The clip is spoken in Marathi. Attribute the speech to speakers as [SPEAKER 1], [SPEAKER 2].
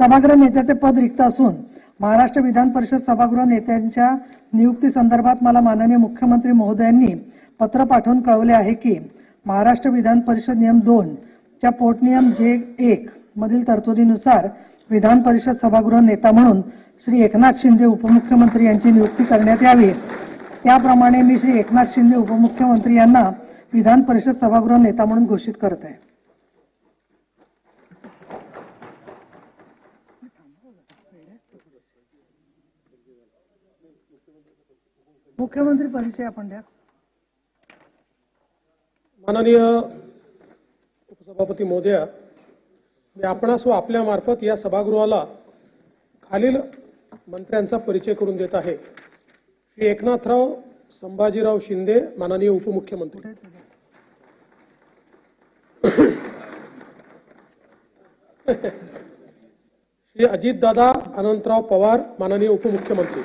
[SPEAKER 1] सभागृह नेत्याचे पद रिक्त असून महाराष्ट्र विधान परिषद सभागृह नेत्यांच्या नियुक्ती संदर्भात मला माननीय मुख्यमंत्री महोदयांनी पत्र पाठवून कळवले आहे की महाराष्ट्र विधान परिषद नियम 2 च्या पोटनियम J1 मधील तरतुदीनुसार विधान परिषद सभागृह नेता म्हणून श्री एकनाथ शिंदे उपमुख्यमंत्री यांची नियुक्ती करण्यात यावी। त्याप्रमाणे मी श्री एकनाथ शिंदे उपमुख्यमंत्री यांना विधान परिषद सभागृह नेता म्हणून घोषित करत आहे। मुख्यमंत्री परिचय आपण द्या।
[SPEAKER 2] माननीय उपसभापती महोदय, मी आपणास व आपल्या मार्फत या सभागृहाला खालील मंत्र्यांचा परिचय करून देत आहे। श्री एकनाथराव संभाजीराव शिंदे, माननीय उपमुख्यमंत्री। श्री अजितदादा अनंतराव पवार, माननीय उपमुख्यमंत्री।